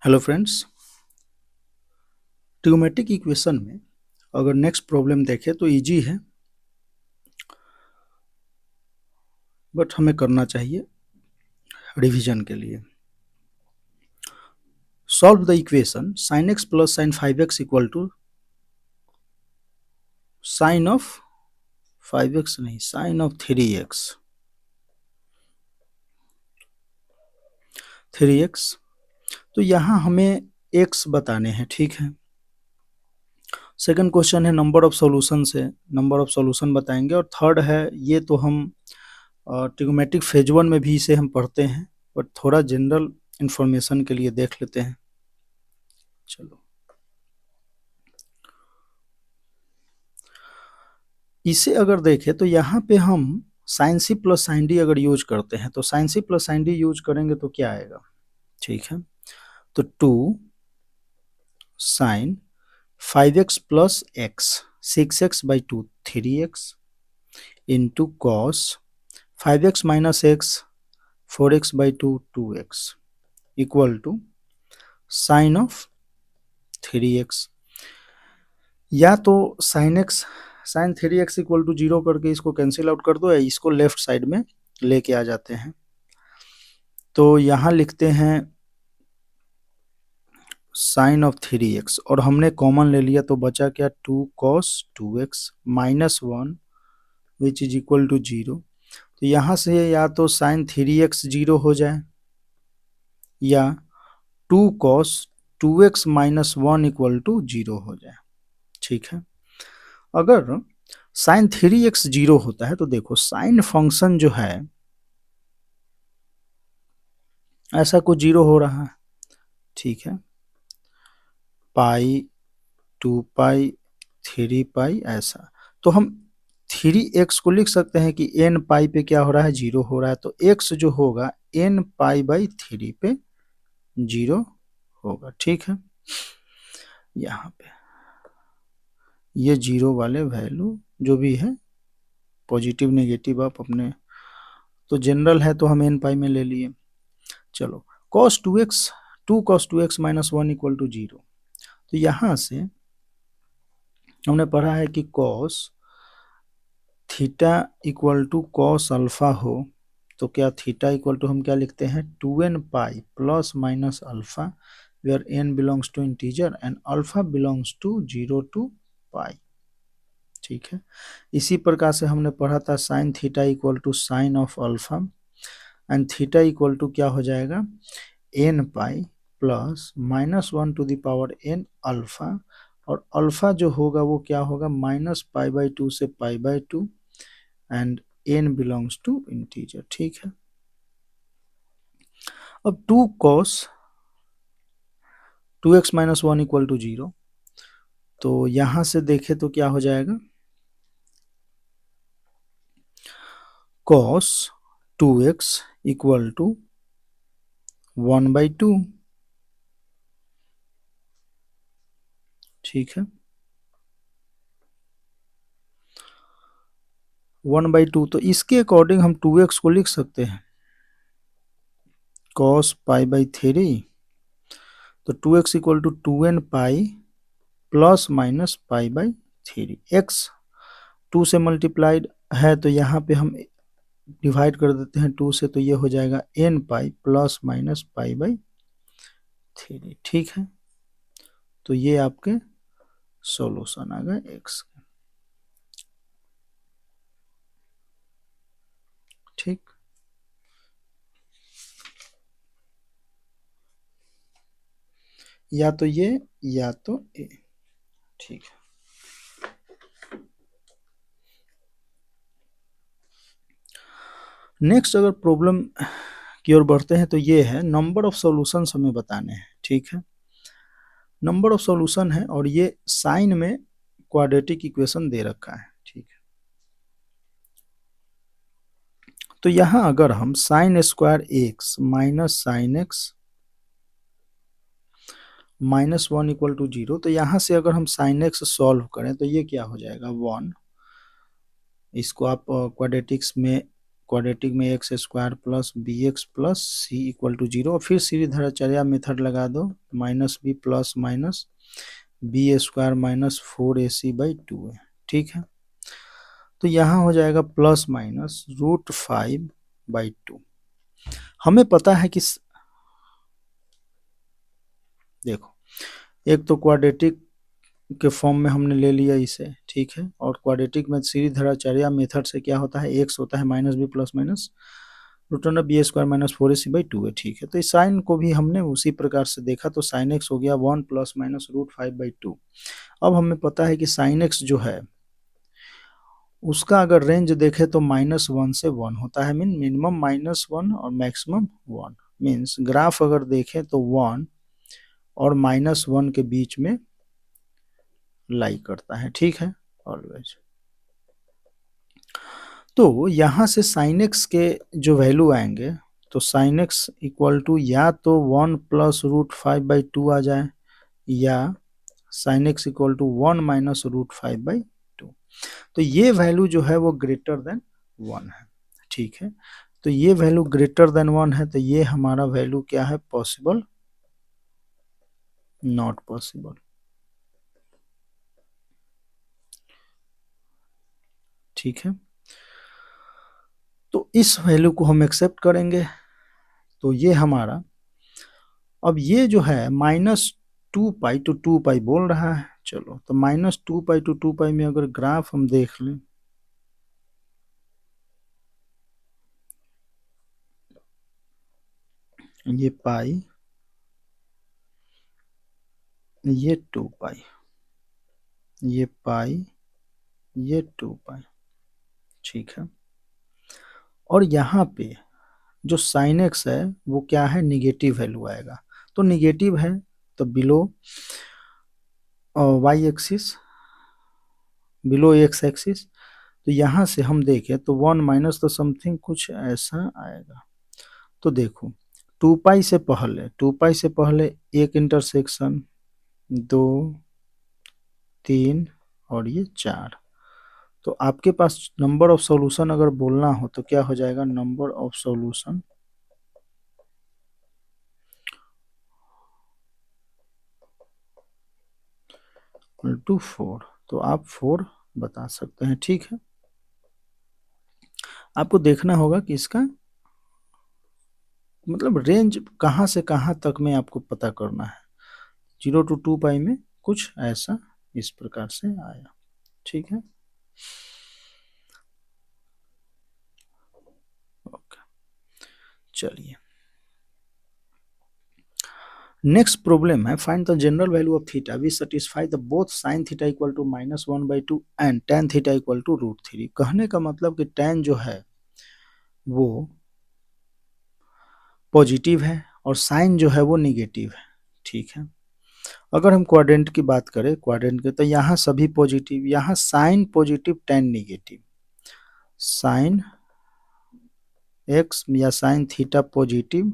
Hello friends, trigonometric equation में अगर next problem देखें तो इजी है, बट हमें करना चाहिए रिवीजन के लिए। Solve the equation sin x plus sin 5x equal to sine of 5x नहीं, साइन ऑफ 3x। तो यहाँ हमें x बताने हैं, ठीक है। सेकंड क्वेश्चन है नंबर ऑफ सॉल्यूशन से नंबर ऑफ सॉल्यूशन बताएंगे, और थर्ड है ये तो हम ट्रिगोमेट्रिक फेज वन में भी इसे हम पढ़ते हैं, बट थोड़ा जनरल इंफॉर्मेशन के लिए देख लेते हैं। चलो, इसे अगर देखें तो यहाँ पे हम sine C plus sine D अगर यूज करते हैं तो sine C plus sine D use करेंगे तो क्या आएगा, ठीक है। तो 2 sine 5x plus x 6x/2 3x into cos 5x minus x 4x/2 2x equal to sine of 3x। या तो sine x sine 3x equal to 0 करके इसको कैंसिल आउट कर दो, या इसको लेफ्ट साइड में लेके आ जाते हैं। तो यहाँ लिखते हैं साइन ऑफ 3x और हमने कॉमन ले लिया तो बचा क्या, 2 cos 2x minus 1 which is equal to 0। तो यहाँ से या तो साइन 3x 0 हो जाए या 2 cos 2x minus 1 equal to 0 हो जाए, ठीक है। अगर साइन 3x 0 होता है तो देखो साइन फंक्शन जो है ऐसा कुछ 0 हो रहा है, ठीक है। पाई 2 पाई 3 पाई ऐसा, तो हम 3x को लिख सकते हैं कि n पाई पे क्या हो रहा है, 0 हो रहा है। तो x जो होगा n पाई/3 पे 0 होगा, ठीक है। यहाँ पे ये 0 वाले वैल्यू जो भी है, पॉजिटिव नेगेटिव आप अपने, तो जनरल है तो हम n पाई में ले लिए। चलो, cos 2x 2 cos 2x minus 1 equal to 0। तो यहाँ से हमने पढ़ा है कि cos theta equal to cos alpha हो, तो क्या थीटा इक्वल टू हम क्या लिखते हैं, 2n pi plus minus alpha, where n belongs to integer and alpha belongs to 0 to pi, ठीक है। इसी प्रकार से हमने पढ़ा था sine theta equal to sine of alpha and theta equal to क्या हो जाएगा, n pi plus minus 1 to the power n alpha, और अल्फा जो होगा वो क्या होगा, -π/2 से π/2 and n belongs to integer, ठीक है। अब 2 cos 2x minus 1 equal to 0, तो यहां से देखें तो क्या हो जाएगा, cos 2x इक्वल टू 1/2, ठीक है। 1/2, तो इसके अकॉर्डिंग हम 2x को लिख सकते हैं cos π/3, तो 2x equal to 2n pi plus minus π/3। x 2 से मल्टीप्लाइड है तो यहाँ पे हम डिवाइड कर देते हैं 2 से, तो ये हो जाएगा n पाई प्लस माइनस π/3, ठीक है। तो ये आपके सॉल्यूशन आ गए x, ठीक। या तो ये या तो ए, ठीक है। नेक्स्ट अगर प्रॉब्लम की ओर बढ़ते हैं तो ये है नंबर ऑफ सॉल्यूशंस हमें बताने हैं, ठीक है। नंबर ऑफ सॉल्यूशन है और ये साइन में क्वाड्रेटिक इक्वेशन दे रखा है, ठीक है। तो यहां अगर हम sine square x minus sine x minus 1 equal to 0, तो यहां से अगर हम साइन एक्स सॉल्व करें तो ये क्या हो जाएगा, 1। इसको आप क्वाड्रेटिक्स में क्वाड्रेटिक में x square plus b x plus c equal to 0, और फिर सीरीधराचार्य मेथड लगा दो, minus b plus minus b square minus 4ac/2 है। ठीक है, तो यहाँ हो जाएगा प्लस माइनस √5/2। हमें पता है कि देखो, एक तो क्वाड्रेटिक के फॉर्म में हमने ले लिया इसे, ठीक है, और क्वाड्रेटिक में सीरीधराचार्य मेथड से क्या होता है, एक्स होता है minus b plus minus √b² minus 4ac/2 है। ठीक है, तो इस साइन को भी हमने उसी प्रकार से देखा, तो साइन एक्स हो गया 1 प्लस माइनस √5/2। अब हमें पता है कि साइन एक्स जो है उसका अगर रेंज देखें तो -1 से 1 होता है, मीन मिनिमम -1 और मैक्सिमम 1, मीन्स ग्राफ अगर देखें तो 1 और -1 के बीच में लाई करता है। ठीक है, ऑलवेज। तो यहाँ से साइन एक्स के जो वैल्यू आएंगे, तो साइन एक्स इक्वल टू या तो 1 प्लस √5/2 आ जाए, या sine x equal to 1 minus √5/2। तो ये वैल्यू जो है वो ग्रेटर देन 1 है। ठीक है, तो ये वैल्यू ग्रेटर देन 1 है, तो ये हमारा वैल्यू क्या है, पॉसिबल, नॉट पॉसिबल। ठीक है, तो इस वैल्यू को हम एक्सेप्ट करेंगे, तो ये हमारा, अब ये जो है -2π टू 2π बोल रहा है, चलो तो -2π टू 2π में अगर ग्राफ हम देख लें, ये पाई, ये 2π, ये पाई, ये 2π। ठीक है, और यहाँ पे जो साइन एक्स है वो क्या है, निगेटिव वैल्यू आएगा, तो निगेटिव है तो below y axis, below x axis, तो यहाँ से हम देखें तो 1 माइनस तो समथिंग कुछ ऐसा आएगा। तो देखो, 2π से पहले एक इंटरसेक्शन, 2, 3 और ये 4, तो आपके पास नंबर ऑफ सॉल्यूशन अगर बोलना हो तो क्या हो जाएगा, नंबर ऑफ सॉल्यूशन टू 4, तो आप 4 बता सकते हैं। ठीक है, आपको देखना होगा कि इसका मतलब रेंज कहाँ से कहाँ तक में आपको पता करना है। 0 टू 2π में कुछ ऐसा इस प्रकार से आया। ठीक है, ओके, चलिए नेक्स्ट प्रॉब्लम है, find the general value of theta which satisfy the both sine theta equal to -1/2 and tan theta equal to √3। कहने का मतलब कि tan जो है वो पॉजिटिव है और साइन जो है वो निगेटिव है। ठीक है, अगर हम क्वाड्रेंट की बात करें, क्वाड्रेंट के, तो यहाँ सभी पॉजिटिव, यहाँ sine positive tan negative, sine x या sine theta positive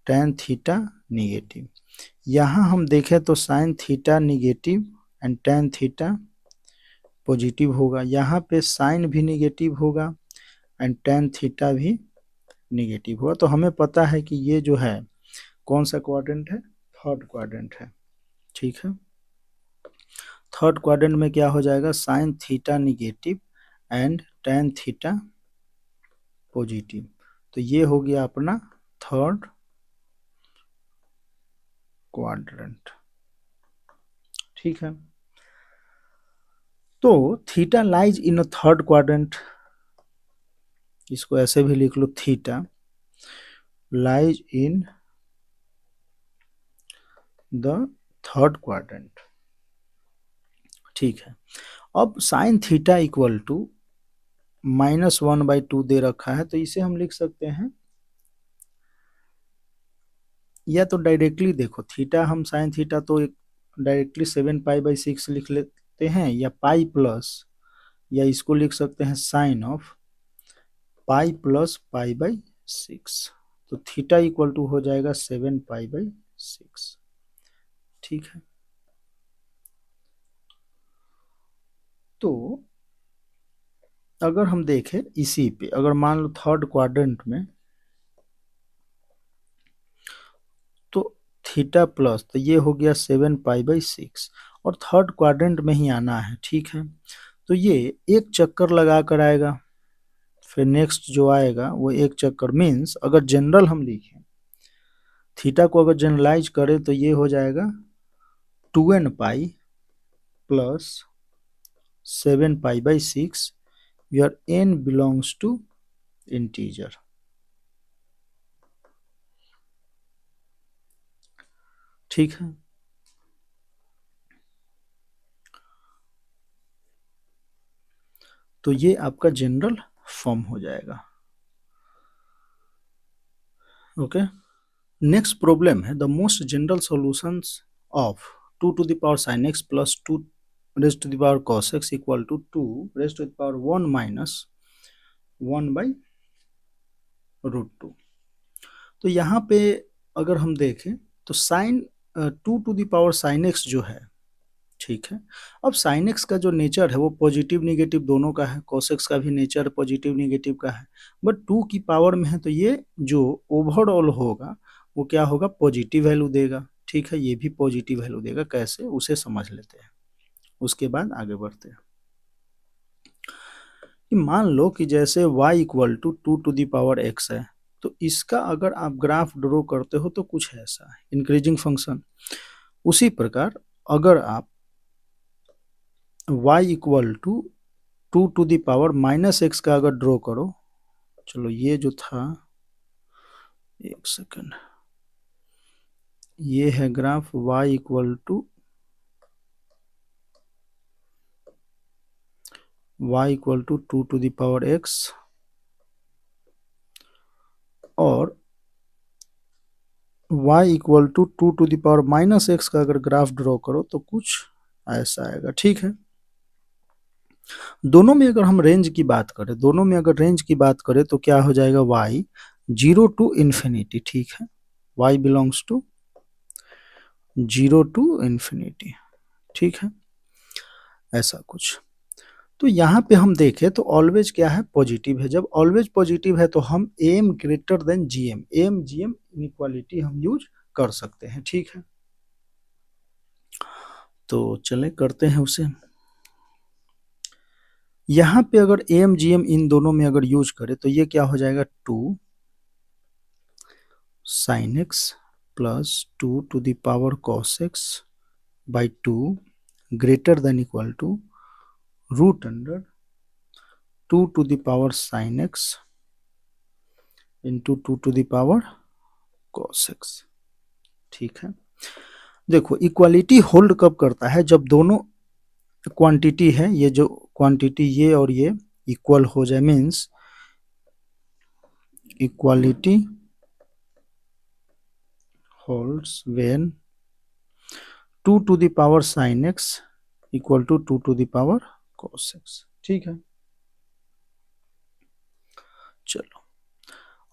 tan theta negative. यहाँ हम देखें तो sine theta negative and tan theta positive होगा, यहाँ पे साइन भी निगेटिव होगा एंड tan थीटा भी निगेटिव होगा। तो हमें पता है कि ये जो है कौन सा क्वाड्रेंट है, थर्ड क्वाड्रेंट है। ठीक है, थर्ड क्वाड्रेंट में क्या हो जाएगा, sign theta negative and tan theta positive, तो ये हो गया अपना थर्ड क्वाड्रेंट। ठीक है, तो theta lies in a third quadrant, इसको ऐसे भी लिख लो, theta lies in the third quadrant. ठीक है, अब साइन थीटा इक्वल टू -1/2 दे रखा है, तो इसे हम लिख सकते हैं, या तो डायरेक्टली देखो थीटा, हम साइन थीटा तो डायरेक्टली 7π/6 लिख लेते हैं, या पाई प्लस, या इसको लिख सकते हैं साइन ऑफ पाई प्लस π/6, तो थीटा इक्वल टू हो जाएगा 7π/6। ठीक है, तो अगर हम देखें इसी पे, अगर मान लो थर्ड क्वाड्रेंट में, तो थीटा प्लस, तो ये हो गया 7 पाई/6, और थर्ड क्वाड्रेंट में ही आना है, ठीक है। तो ये एक चक्कर लगा कर आएगा, फिर नेक्स्ट जो आएगा वो एक चक्कर, मीन्स अगर जनरल हम लिखें, थीटा को अगर जनरलाइज करें तो ये हो जाएगा 2n pi plus 7 पाई/6, where n belongs to integer, ठीक है। तो ये आपका जनरल फॉर्म हो जाएगा। ओके, नेक्स्ट प्रॉब्लम है the most general solutions of 2 to the power sin x plus 2 raised to the power cos x equal to 2 raised to the power 1 minus 1/√2। तो यहाँ पे अगर हम देखें तो sign 2 to the power sin x जो है, ठीक है। अब साइन एक्स का जो नेचर है वो पॉजिटिव निगेटिव दोनों का है, कॉस एक्स का भी नेचर पॉजिटिव निगेटिव का है, बट 2 की पावर में है तो ये जो ओवरऑल होगा वो क्या होगा, पॉजिटिव वैल्यू देगा, ठीक है। ये भी पॉजिटिव वैल्यू देगा, कैसे उसे समझ लेते हैं, उसके बाद आगे बढ़ते हैं। कि मान लो कि जैसे y equal to 2 to the power x है, तो इसका अगर आप ग्राफ ड्रॉ करते हो तो कुछ ऐसा है, इंक्रीजिंग फंक्शन। उसी प्रकार अगर आप y equal to 2 to the power -x का अगर ड्रॉ करो, चलो ये जो था, एक सेकंड, ये है graph y equal to 2 to the power x, और y equal to 2 to the power -x का अगर ग्राफ ड्रॉ करो तो कुछ ऐसा आएगा, ठीक है। दोनों में अगर हम रेंज की बात करें, दोनों में अगर रेंज की बात करें तो क्या हो जाएगा, y 0 to infinity, ठीक है, y belongs to 0 to infinity, ठीक है, ऐसा कुछ। तो यहाँ पे हम देखें तो ऑलवेज क्या है, पॉजिटिव है। जब ऑलवेज पॉजिटिव है तो हम am greater than gm, am gm inequality हम यूज कर सकते हैं, ठीक है। तो चले करते हैं उसे। यहाँ पे अगर am gm इन दोनों में अगर यूज करें तो ये क्या हो जाएगा, 2 sin x plus 2 to the power cos x by 2 greater than equal to root under 2 to the power sin x into 2 to the power cos x, ठीक है। देखो इक्वालिटी होल्ड कब करता है, जब दोनों क्वांटिटी है, ये जो क्वांटिटी ये और ये इक्वल हो जाए, means equality holds when 2 to the power sin x equal to 2 to the power cos x, ठीक है। चलो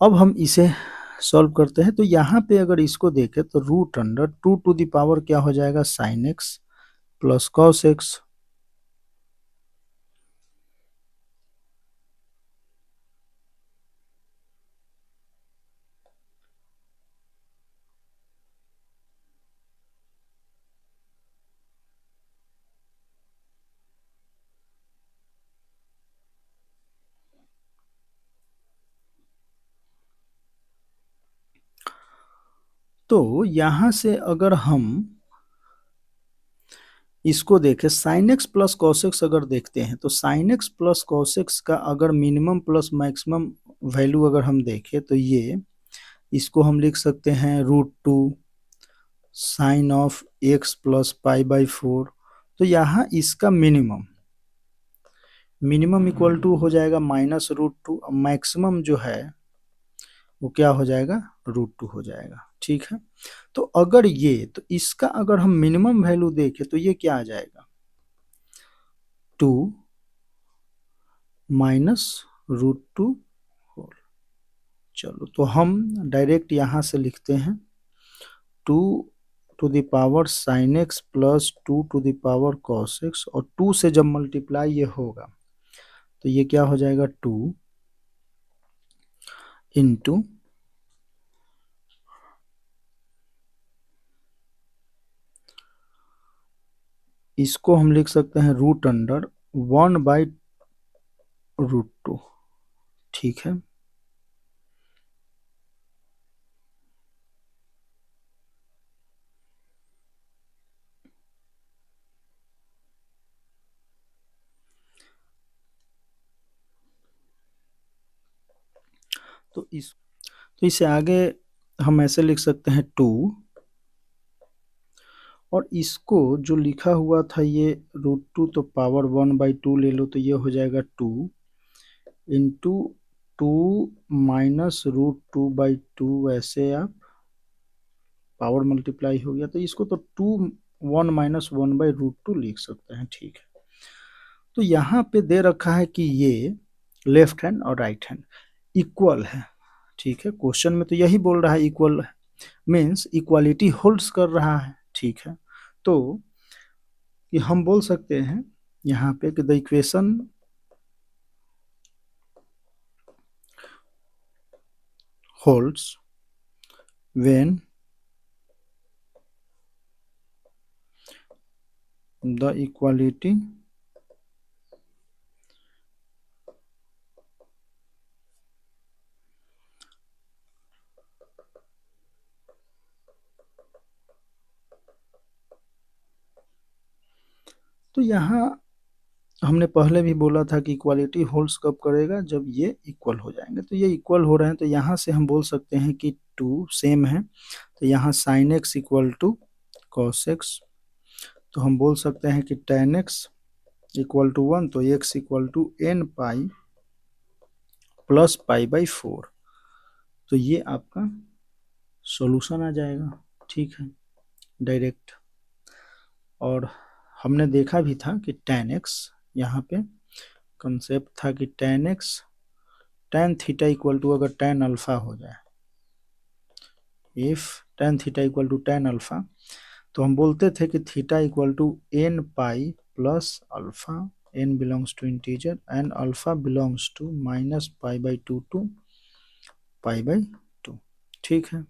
अब हम इसे सॉल्व करते हैं। तो यहाँ पे अगर इसको देखें तो root under 2 to the power क्या हो जाएगा, sin x plus cos x, तो यहाँ से अगर हम इसको देखें sin x plus cos x अगर देखते हैं तो sin x plus cos x का अगर मिनिमम प्लस मैक्सिमम वैल्यू अगर हम देखें तो ये, इसको हम लिख सकते हैं √2 साइन ऑफ x प्लस π/4। तो यहाँ इसका मिनिमम इक्वल टू हो जाएगा -√2, मैक्सिमम जो है वो क्या हो जाएगा, √2 हो जाएगा, ठीक है। तो अगर ये, तो इसका अगर हम मिनिमम वैल्यू देखें तो ये क्या आ जाएगा, 2 -√2 होल। चलो तो हम डायरेक्ट यहाँ से लिखते हैं 2 to the power sin x plus 2 to the power cos x, और 2 से जब मल्टीप्लाई ये होगा तो ये क्या हो जाएगा 2 इंटू इसको हम लिख सकते हैं रूट अंडर 1/√2। ठीक है, तो इसे आगे हम ऐसे लिख सकते हैं 2, और इसको जो लिखा हुआ था ये √2, तो पावर 1/2 ले लो, तो ये हो जाएगा 2 इंटू 2 माइनस √2/2, ऐसे आप पावर मल्टीप्लाई हो गया, तो इसको तो 1 माइनस 1/√2 लिख सकते हैं। ठीक है, तो यहाँ पे दे रखा है कि ये लेफ्ट हैंड और राइट हैंड इक्वल है। ठीक है, क्वेश्चन में तो यही बोल रहा है इक्वल है, मीन्स इक्वालिटी होल्ड्स कर रहा है। ठीक है, तो कि हम बोल सकते हैं यहाँ पे कि the equation holds when the equality तो यहाँ हमने पहले भी बोला था कि इक्वालिटी होल्ड्स कब करेगा, जब ये इक्वल हो जाएंगे। तो ये इक्वल हो रहे हैं, तो यहाँ से हम बोल सकते हैं कि 2 सेम है, तो यहाँ sin x equal to cos x, तो हम बोल सकते हैं कि tan x इक्वल टू 1, तो x equal to n pi plus π/4, तो ये आपका सॉल्यूशन आ जाएगा। ठीक है, डायरेक्ट। और हमने देखा भी था कि tan x, यहाँ पे कंसेप्ट था कि tan x tan theta equal to अगर tan अल्फा हो जाए, if tan theta equal to tan alpha, तो हम बोलते थे कि theta equal to n pi plus alpha, n belongs to integer and alpha belongs to minus π/2 to π/2। ठीक है,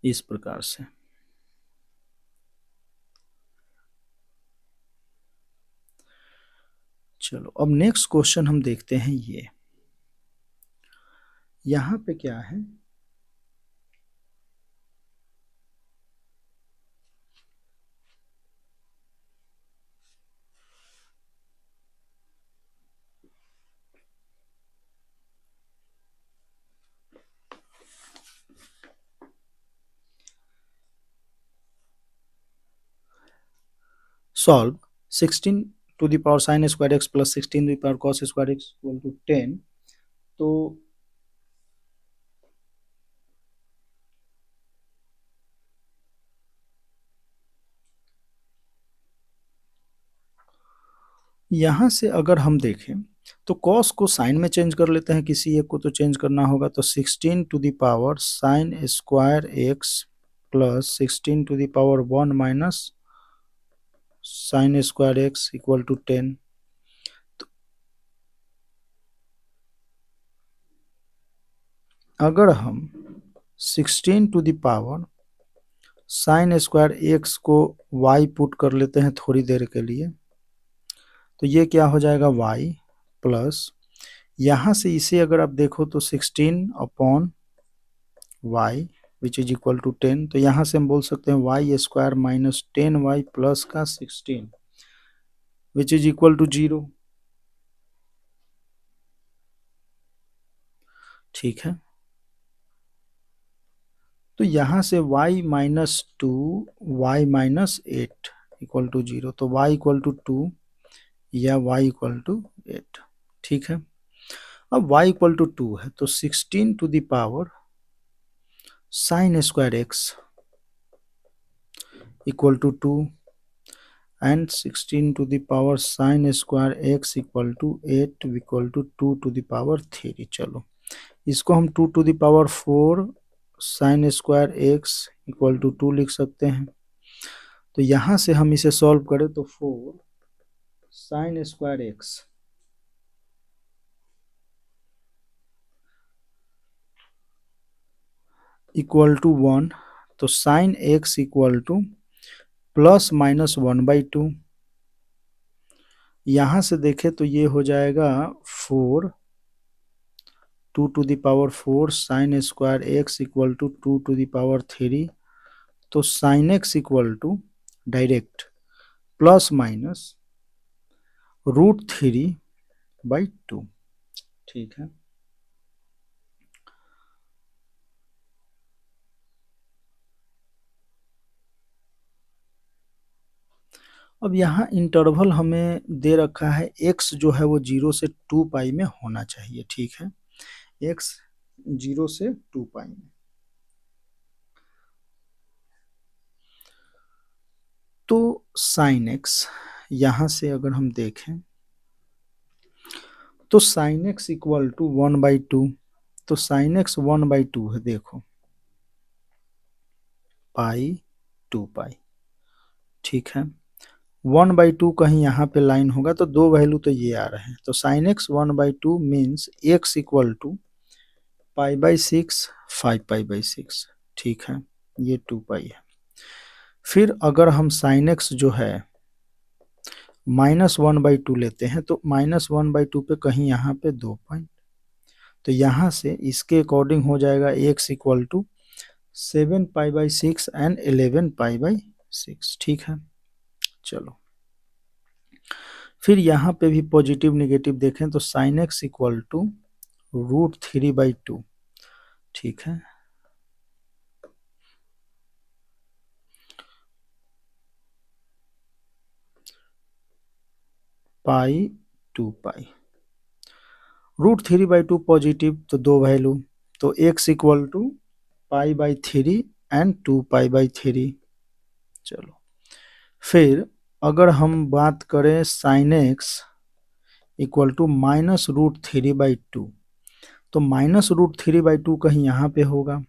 इस प्रकार से। चलो अब नेक्स्ट क्वेश्चन हम देखते हैं। ये यहाँ पे क्या है, solve 16 to the power sin square x plus 16 to the power cos square x equal to 10। तो यहाँ से अगर हम देखें तो cos को sin में चेंज कर लेते हैं, किसी एक को तो चेंज करना होगा, तो 16 to the power sin square x plus 16 to the power 1 minus sin square x equal to 10। अगर हम 16 to the power sin square x को y पुट कर लेते हैं थोड़ी देर के लिए, तो ये क्या हो जाएगा y प्लस, यहाँ से इसे अगर आप देखो तो 16 upon y which is equal to 10, तो यहाँ से हम बोल सकते हैं y square minus 10y plus का 16 विच इज इक्वल टू 0। ठीक है, तो यहाँ से y minus 2 y minus 8 equal to 0, तो y इक्वल टू 2 या y इक्वल टू 8। ठीक है, अब y इक्वल टू 2 है, तो 16 to the power sin square x equal to 2 and 16 to the power sin square x equal to 8 equal to 2 to the power 3। चलो इसको हम 2 to the power 4 sin square x equal to 2 लिख सकते हैं। तो यहाँ से हम इसे सॉल्व करें तो 4 sine square x equal to 1, तो sine x equal to plus minus 1/2। यहाँ से देखें तो ये हो जाएगा 4, 2 to the power 4 sine square x equal to 2 to the power 3। तो sine x equal to direct plus minus √3/2। ठीक है। अब यहाँ इंटरवल हमें दे रखा है x जो है वो 0 से 2 पाई में होना चाहिए। ठीक है, x 0 से 2 पाई में। तो साइन एक्स यहाँ से अगर हम देखें तो साइन एक्स इक्वल टू 1/2। तो साइन एक्स 1/2 है, देखो पाई 2 पाई। ठीक है, 1/2 कहीं यहाँ पे लाइन होगा तो दो वैल्यू तो ये आ रहे हैं। तो sine x 1/2 means x equal to π/6 5π/6। ठीक है, ये 2 पाई है। फिर अगर हम साइन एक्स जो है -1/2 लेते हैं तो -1/2 पे कहीं यहाँ पे 2 पॉइंट, तो यहाँ से इसके अकॉर्डिंग हो जाएगा x इक्वल टू 7π/6 एंड 11π/6। ठीक है, चलो फिर यहाँ पे भी पॉजिटिव निगेटिव देखें तो साइन एक्स इक्वल टू √3/2। ठीक है, पाई 2 पाई। √3/2 पॉजिटिव तो दो वैल्यू, तो x इक्वल टू π/3 एंड 2π/3। चलो फिर अगर हम बात करें साइन एक्स इक्वल टू -√3/2, तो -√3/2 कहीं यहाँ पे होगा।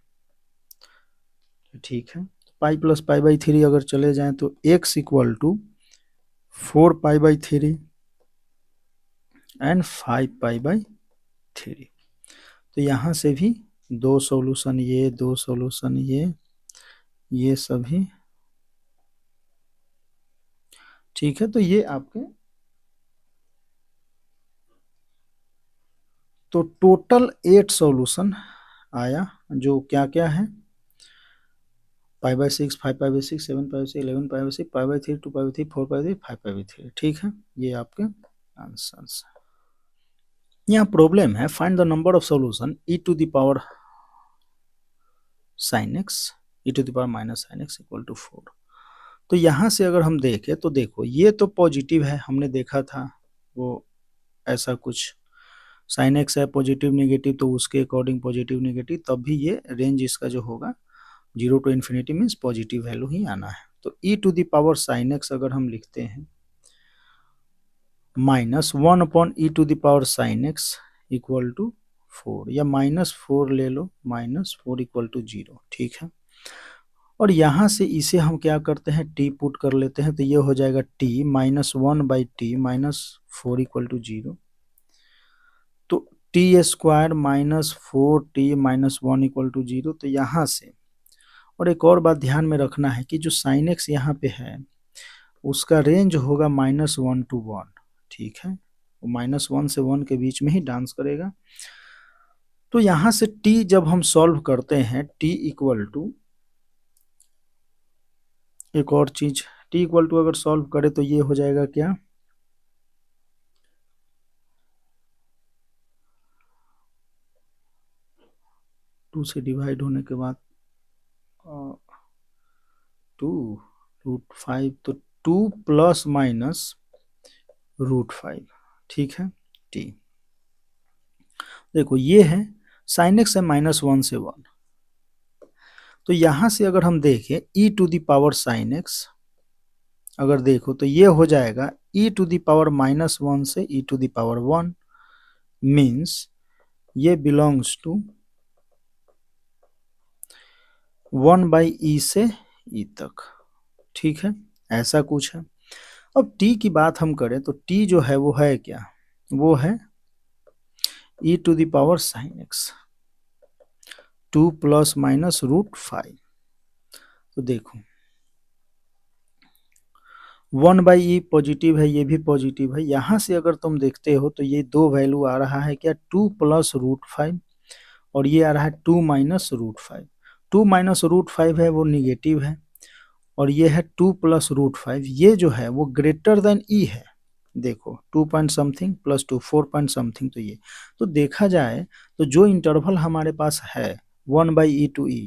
ठीक है, पाई प्लस π/3 अगर चले जाएं तो x इक्वल टू 4π/3 एंड 5π/3। तो यहाँ से भी दो सॉल्यूशन, ये दो सॉल्यूशन, ये सभी। ठीक है, तो ये आपके तो टोटल 8 सॉल्यूशन आया, जो क्या क्या है π/6 5π/6 7π/6 11π/6 π/3 2π/3 4π/3 5π/3। ठीक है, ये आपके आंसर्स। यहाँ प्रॉब्लम है find the number of solution e to the power sin x e to the power minus sin x equal to 4। तो यहाँ से अगर हम देखें तो देखो ये तो पॉजिटिव है, हमने देखा था वो ऐसा कुछ साइन एक्स है पॉजिटिव नेगेटिव, तो उसके अकॉर्डिंग पॉजिटिव नेगेटिव, तब भी ये रेंज इसका जो होगा 0 to infinity means positive value ही आना है। तो e to the power sine x अगर हम लिखते हैं -1/e to the power sine x equal to 4, या -4 ले लो, -4 इक्वल टू 0। ठीक है, और यहाँ से इसे हम क्या करते हैं t पुट कर लेते हैं, तो ये हो जाएगा t -1/t -4 इक्वल टू 0। तो t² -4t -1 इक्वल टू 0। तो यहाँ से और एक और बात ध्यान में रखना है कि जो साइन एक्स यहाँ पे है उसका रेंज होगा -1 to 1। ठीक है, वो -1 से 1 के बीच में ही डांस करेगा। तो यहाँ से t जब हम सॉल्व करते हैं t इक्वल टू, एक और चीज, t इक्वल टू अगर सॉल्व करें तो ये हो जाएगा क्या, 2 से डिवाइड होने के बाद 2√5, तो 2 प्लस माइनस √5। ठीक है, t देखो ये है साइन एक्स है -1 से 1। तो यहां से अगर हम देखें e to the power sine x अगर देखो तो ये हो जाएगा e टू द पावर -1 से e to the power 1 means ये बिलोंग्स टू 1/e से e तक। ठीक है, ऐसा कुछ है। अब t की बात हम करें तो t जो है वो है क्या, वो है e to the power sine x 2 plus minus √5। तो देखो 1/e पॉजिटिव है, ये भी पॉजिटिव है, यहां से अगर तुम देखते हो तो ये दो वैल्यू आ रहा है क्या, 2 प्लस √5 और ये आ रहा है 2 माइनस √5। 2 माइनस √5 है वो निगेटिव है और ये है 2 प्लस √5, ये जो है वो ग्रेटर देन e है। देखो 2 point something plus 2 4 point something, तो ये तो देखा जाए तो जो इंटरवल हमारे पास है 1/e टू e,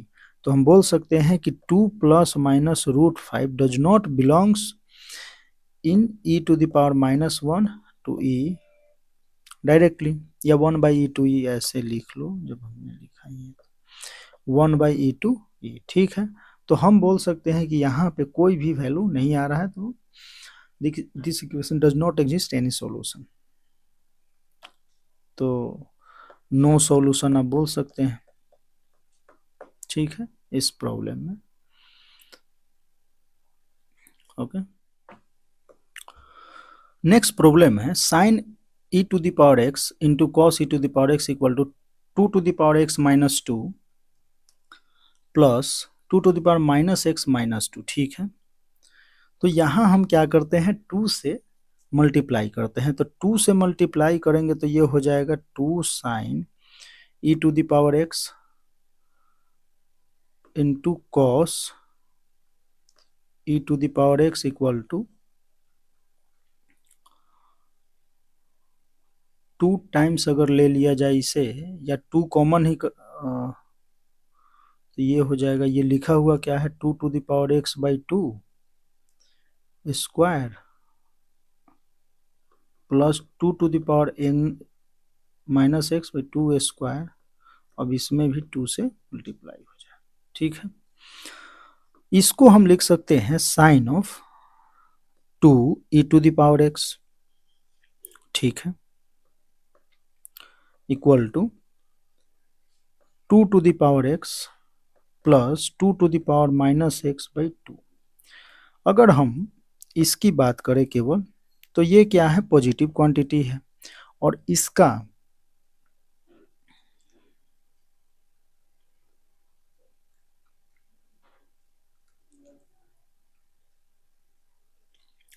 तो हम बोल सकते हैं कि 2 plus minus √5 does not belongs in e to the power -1 to e directly, या 1/e टू e ऐसे लिख लो जब हमने लिखा है 1/e टू e, ठीक है। तो हम बोल सकते हैं कि यहाँ पे कोई भी वैल्यू नहीं आ रहा है, तो this equation does not exist any solution, तो नो सॉल्यूशन आप बोल सकते हैं, ठीक है, इस प्रॉब्लम में। ओके, नेक्स्ट प्रॉब्लम है sine e to the power x into cos e to the power x equal to 2 to the power x minus 2 plus 2 to the power minus x minus 2, ठीक है। तो यहाँ हम क्या करते हैं, 2 से मल्टीप्लाई करते हैं, तो 2 से मल्टीप्लाई करेंगे तो ये हो जाएगा 2 sine e to the power x into cos e to the power x equal to 2 times अगर ले लिया जाए इसे, या 2 कॉमन ही तो ये हो जाएगा, ये लिखा हुआ क्या है 2 to the power x by 2 square plus 2 to the power n minus x by 2 square. अब इसमें भी 2 से मल्टीप्लाई हो जाए, ठीक है। इसको हम लिख सकते हैं sine of 2 e to the power x, ठीक है, equal to 2 to the power x plus 2 to the power minus x by 2। अगर हम इसकी बात करें केवल, तो ये क्या है, पॉजिटिव क्वांटिटी है और इसका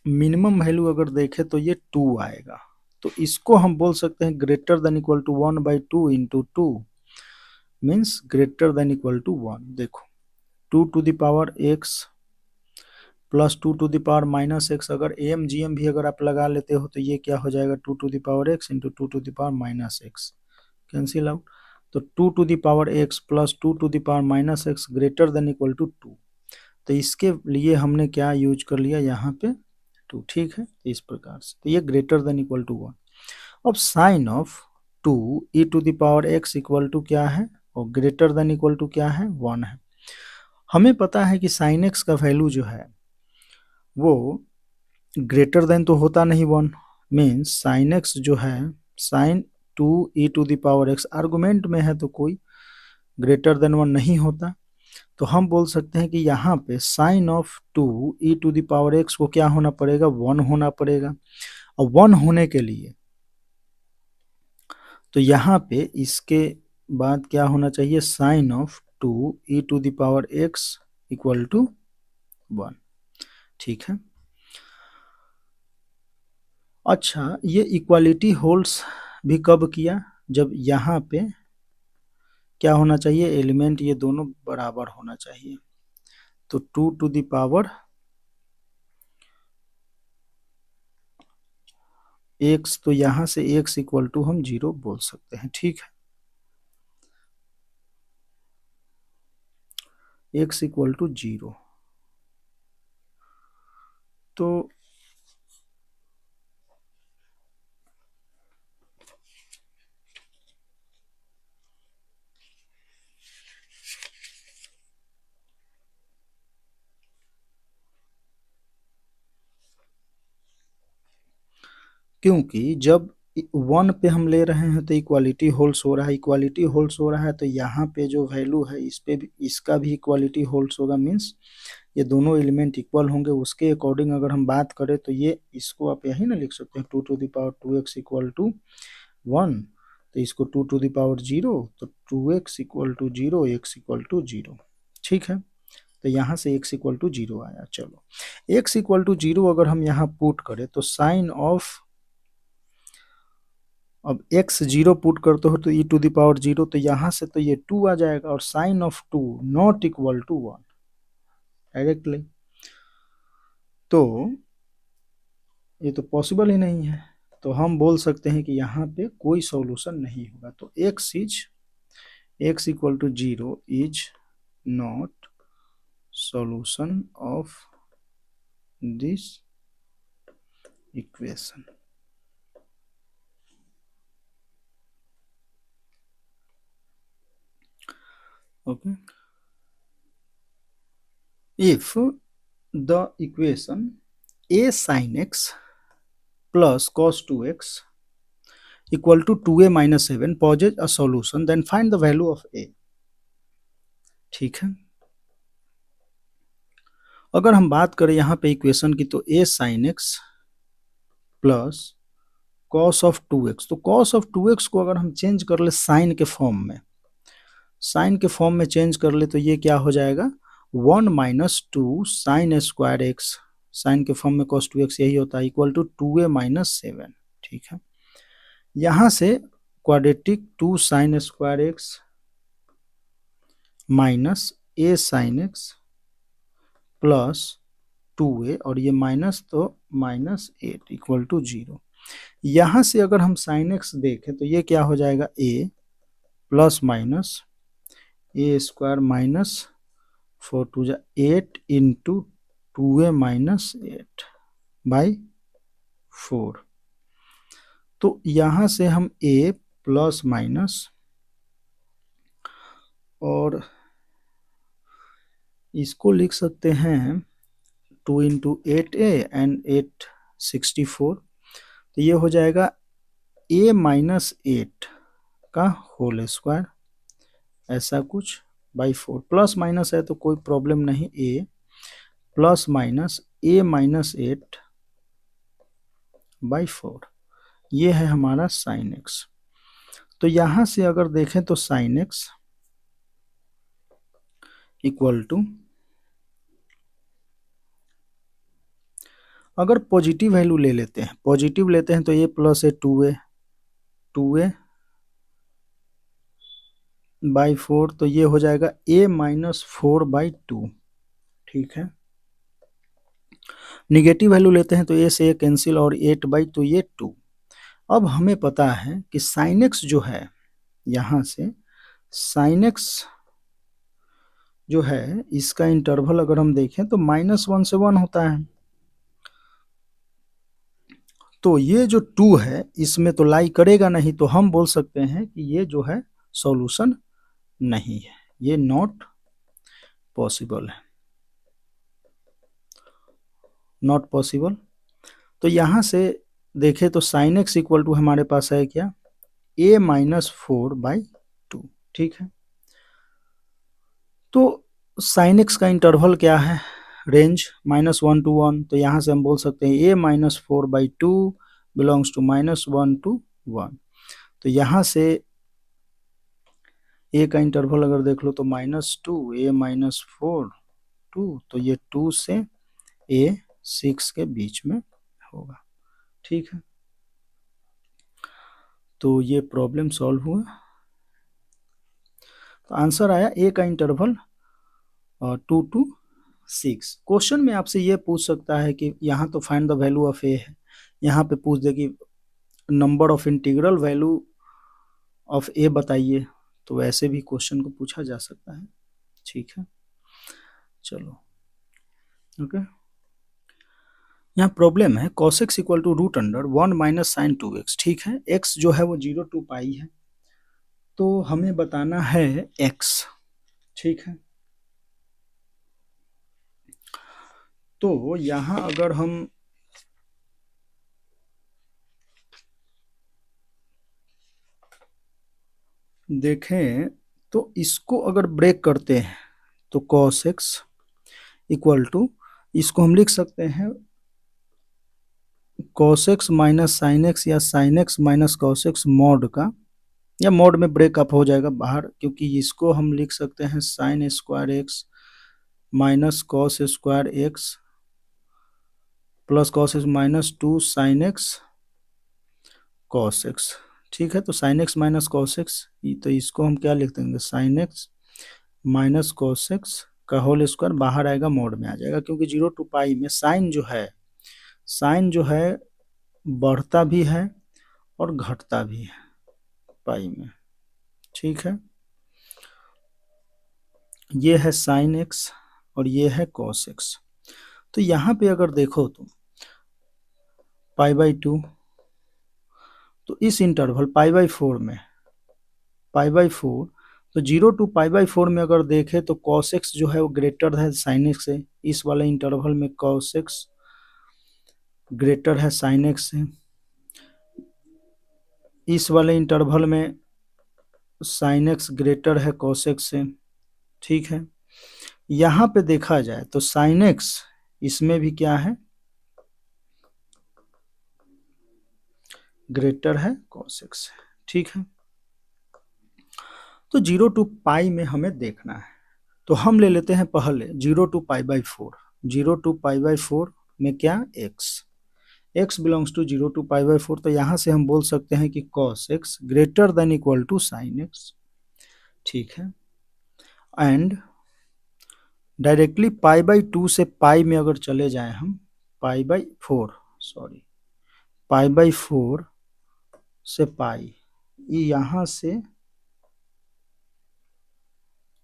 मिनिमम वैल्यू अगर देखें तो ये 2 आएगा, तो इसको हम बोल सकते हैं greater than equal to 1/2 into 2 means greater than equal to 1। देखो 2 to the power x plus 2 to the power minus x, अगर AMGM भी अगर आप लगा लेते हो तो ये क्या हो जाएगा 2 to the power x into 2 to the power minus x, cancel out. तो 2 to the power x plus 2 to the power minus x greater than equal to 2, तो इसके लिए हमने क्या यूज कर लिया यहाँ पे 2, ठीक है, इस प्रकार से, तो ये ग्रेटर देन इक्वल टू 1। अब sine of 2 e to the power x equal to क्या है, और ग्रेटर देन इक्वल टू क्या है, 1 है। हमें पता है कि साइन x का वैल्यू जो है वो ग्रेटर देन तो होता नहीं 1, मीन्स साइन x जो है sine 2 e to the power x argument में है तो कोई ग्रेटर देन 1 नहीं होता, तो हम बोल सकते हैं कि यहाँ पे sine of 2 e to the power x को क्या होना पड़ेगा, 1 होना पड़ेगा। और 1 होने के लिए तो यहाँ पे इसके बाद क्या होना चाहिए, sine of 2 e to the power x equal to 1, ठीक है। अच्छा, ये इक्वालिटी होल्ड्स भी कब किया, जब यहाँ पे क्या होना चाहिए, एलिमेंट ये दोनों बराबर होना चाहिए, तो 2 टू द पावर x, तो यहाँ से x इक्वल टू हम 0 बोल सकते हैं, ठीक है, x इक्वल टू 0। तो क्योंकि जब 1 पे हम ले रहे हैं तो इक्वालिटी होल्ड्स हो रहा है, इक्वालिटी होल्ड्स हो रहा है तो यहाँ पे जो वैल्यू है इस पे भी, इसका भी इक्वालिटी होल्ड्स होगा, मीन्स ये दोनों एलिमेंट इक्वल होंगे, उसके अकॉर्डिंग अगर हम बात करें तो ये इसको आप यही ना लिख सकते हैं 2 to the power 2x equal to 1, तो इसको 2 टू द पावर 0, तो 2x equal to 0, x equal to 0। ठीक है, तो यहाँ से x इक्वल टू 0 आया। चलो x इक्वल टू 0 अगर हम यहाँ पुट करें तो साइन ऑफ, अब x 0 पुट करते हो तो e टू द पावर 0, तो यहाँ से तो ये 2 आ जाएगा, और sine of 2 not equal to 1 directly, तो ये तो पॉसिबल ही नहीं है। तो हम बोल सकते हैं कि यहाँ पे कोई सॉल्यूशन नहीं होगा। तो x equal to 0 is not solution of this equation. Okay, if the equation a sin x plus cos 2x equal to 2a minus 7 possesses a solution, then find the value of a। ठीक है, अगर हम बात करें यहाँ पे equation की तो a sin x plus cos of 2x, तो cos ऑफ 2x को अगर हम चेंज कर ले साइन के फॉर्म में, साइन के फॉर्म में चेंज कर ले तो ये क्या हो जाएगा 1 minus 2 sine square x, sine के फॉर्म में cos 2x यही होता है, इक्वल टू 2a माइनस 7। ठीक है, यहाँ से quadratic 2 sine square x minus a sine x plus 2a, और ये माइनस तो माइनस 8 इक्वल टू 0। यहाँ से अगर हम साइन एक्स देखें तो ये क्या हो जाएगा a plus minus a square minus 4 टू जा 8 इंटू 2a माइनस 8 बाई 4। तो यहाँ से हम a प्लस माइनस और इसको लिख सकते हैं 2 इंटू 8a एंड 8 64, तो ये हो जाएगा a माइनस 8 का होल स्क्वायर, ऐसा कुछ बाई 4। प्लस माइनस है तो कोई प्रॉब्लम नहीं, a plus minus a minus 8 by 4, ये है हमारा साइन एक्स। तो यहां से अगर देखें तो साइन एक्स इक्वल टू, अगर पॉजिटिव वैल्यू ले लेते हैं, पॉजिटिव लेते हैं तो a प्लस है 2a बाई 4, तो ये हो जाएगा a माइनस 4 बाई 2। ठीक है, निगेटिव वैल्यू लेते हैं तो a से a कैंसिल और 8 बाई, तो ये 2। अब हमें पता है कि साइन एक्स जो है, यहाँ से साइन एक्स जो है इसका इंटरवल अगर हम देखें तो -1 से 1 होता है, तो ये जो 2 है इसमें तो लाई करेगा नहीं, तो हम बोल सकते हैं कि ये जो है सॉल्यूशन नहीं है, ये नॉट पॉसिबल है, नॉट पॉसिबल। तो यहां से देखें तो साइन एक्स इक्वल टू हमारे पास है क्या a माइनस 4 बाई 2। ठीक है, तो साइन एक्स का इंटरवल क्या है, रेंज -1 to 1, तो यहाँ से हम बोल सकते हैं a माइनस 4 बाई 2 बिलोंग्स टू -1 to 1। तो यहाँ से a का इंटरवल अगर देख लो तो -2 a माइनस 4 2, तो ये 2 से a 6 के बीच में होगा। ठीक है, तो ये प्रॉब्लम सॉल्व हुआ, तो आंसर आया a का इंटरवल 2 to 6। क्वेश्चन में आपसे ये पूछ सकता है कि यहाँ तो find the value of a है, यहाँ पे पूछ दे कि number of integral value of a बताइए, तो वैसे भी क्वेश्चन को पूछा जा सकता है। ठीक है, चलो ओके, यहाँ प्रॉब्लम है cos x equal to root under 1 minus sine 2x। ठीक है, x जो है वो 0 to पाई है, तो हमें बताना है x। ठीक है, तो यहाँ अगर हम देखें तो इसको अगर ब्रेक करते हैं तो cos x इक्वल टू, इसको हम लिख सकते हैं cos x minus sine x या sine x minus cos x mod का, या मोड में ब्रेकअप हो जाएगा बाहर, क्योंकि इसको हम लिख सकते हैं sign square x minus cos square x plus cos x minus 2 sine x cos x. ठीक है, तो sine x minus cos x, तो इसको हम क्या लिख देंगे, sign x minus cos x का होल स्क्वायर, बाहर आएगा मोड में आ जाएगा, क्योंकि 0 टू पाई में साइन जो है बढ़ता भी है और घटता भी है पाई में। ठीक है, ये है साइन एक्स और ये है कॉस एक्स। तो यहाँ पे अगर देखो तो पाई बाई 2, तो इस इंटरवल पाई बाई 4 में, पाई बाई 4, तो 0 टू पाई बाई 4 में अगर देखें तो cos x जो है वो ग्रेटर है साइन x से, इस वाले इंटरवल में cos x ग्रेटर है साइन x से, इस वाले इंटरवल में साइन x ग्रेटर है cos x से। ठीक है, यहाँ पे देखा जाए तो साइन x इसमें भी क्या है, ग्रेटर है cos x से। ठीक है, तो 0 टू पाई में हमें देखना है, तो हम ले लेते हैं पहले 0 to pi by 4। 0 to pi by 4 में क्या, x belongs to 0 to pi by 4, तो यहाँ से हम बोल सकते हैं कि cos x greater than equal to sine x। ठीक है, एंड डायरेक्टली पाई बाई 2 से पाई में अगर चले जाएं हम, पाई बाई 4, सॉरी, पाई बाई 4 से पाई, यहाँ से,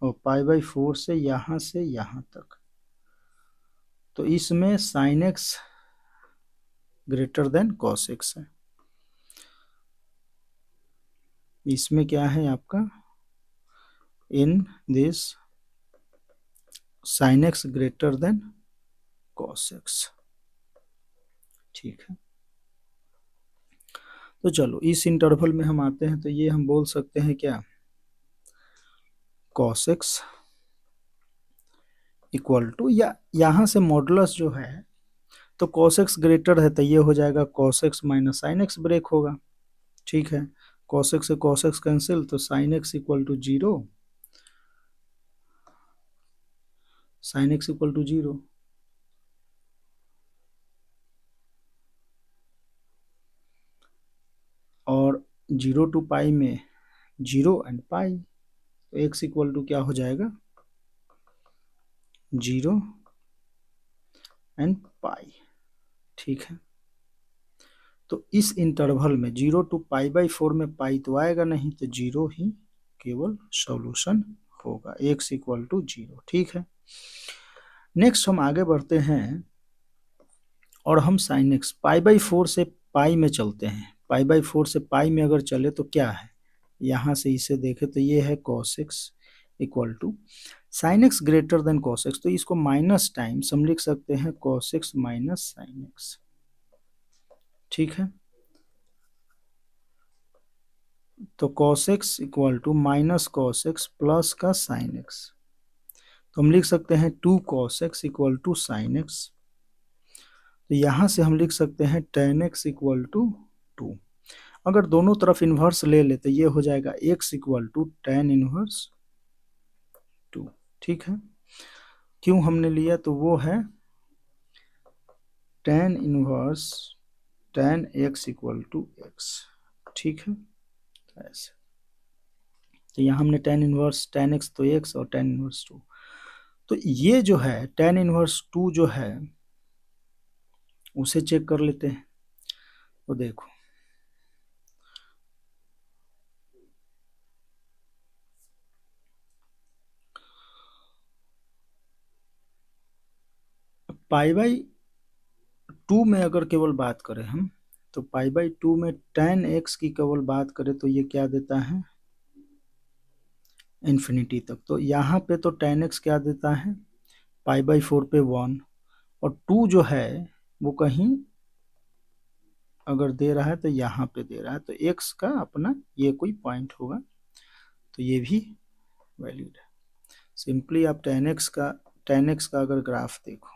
और पाई बाई 4 से यहाँ तक, तो इसमें sign x greater then cos x है, इसमें क्या है आपका, in this sign x greater then cos x. ठीक है, तो चलो इस इंटरवल में हम आते हैं, तो ये हम बोल सकते हैं क्या, कॉस एक्स इक्वल टू, या यहाँ से मॉडुलस जो है, तो cos x ग्रेटर है तो ये हो जाएगा cos x minus sine x break होगा। ठीक है, cos x से cos x कैंसिल, तो sine x equal to 0, sine x equal to 0, और 0 टू पाई में 0 एंड पाई, तो x इक्वल टू क्या हो जाएगा, 0 एंड पाई। ठीक है, तो इस इंटरवल में 0 टू पाई बाई 4 में पाई तो आएगा नहीं, तो 0 ही केवल सॉल्यूशन होगा, x इक्वल टू 0। ठीक है, नेक्स्ट हम आगे बढ़ते हैं और हम साइन एक्स पाई बाई 4 से पाई में चलते हैं। पाई बाई 4 से पाई में अगर चले तो क्या है, यहाँ से इसे देखें तो ये है cos x equal to sine x greater than cos x, तो इसको माइनस टाइम्स हम लिख सकते हैं cos x minus sine x. ठीक है, तो cos x इक्वल टू माइनस cos x प्लस का साइन एक्स, तो हम लिख सकते हैं 2 cos x equal to sine x, तो यहाँ से हम लिख सकते हैं tan x इक्वल टू 2। अगर दोनों तरफ इन्वर्स ले ले तो ये हो जाएगा x equal to tan inverse 2। ठीक है, क्यों हमने लिया, तो वो है tan inverse tan x equal to x। ठीक है, ऐसे, तो यहाँ हमने tan इनवर्स tan x तो x और tan इनवर्स 2, तो ये जो है tan इनवर्स 2 जो है उसे चेक कर लेते हैं। तो देखो पाई बाई 2 में अगर केवल बात करें हम, तो पाई बाई 2 में tan x की केवल बात करें तो ये क्या देता है, इन्फिनिटी तक। तो यहाँ पे तो tan x क्या देता है, पाई बाई 4 पे 1, और 2 जो है वो कहीं अगर दे रहा है तो यहाँ पे दे रहा है, तो x का अपना ये कोई पॉइंट होगा, तो ये भी वैलिड है। सिंपली आप tan x का tan x का अगर ग्राफ देखो,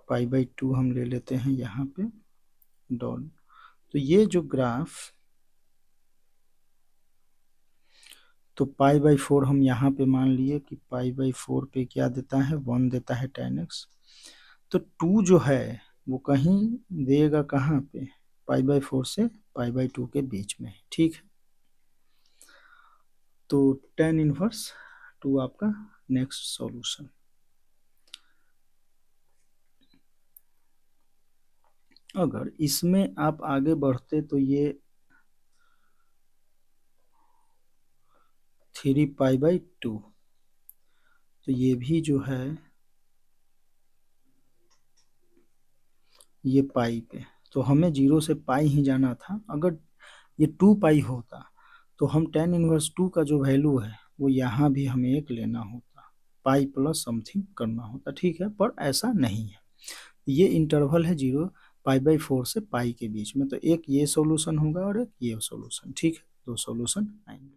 π/2 हम ले लेते हैं यहाँ पे डॉन। तो ये जो ग्राफ, तो π/4 हम यहाँ पे मान लिए कि π/4 पे क्या देता है, 1 देता है tan x। तो 2 जो है वो कहीं देगा कहाँ पे, π/4 से π/2 के बीच में, ठीक है। तो tan इनवर्स 2 आपका नेक्स्ट सॉल्यूशन। अगर इसमें आप आगे बढ़ते तो ये 3π/2, तो ये भी जो है ये पाई पे, तो हमें 0 से पाई ही जाना था। अगर ये 2π होता तो हम tan इनवर्स 2 का जो वैल्यू है वो यहाँ भी हमें एक लेना होता, पाई प्लस समथिंग करना होता, ठीक है। पर ऐसा नहीं है, ये इंटरवल है 0 π/4 से पाई के बीच में। तो एक ये सॉल्यूशन होगा और एक ये सॉल्यूशन, ठीक है। दो सॉल्यूशन आएंगे।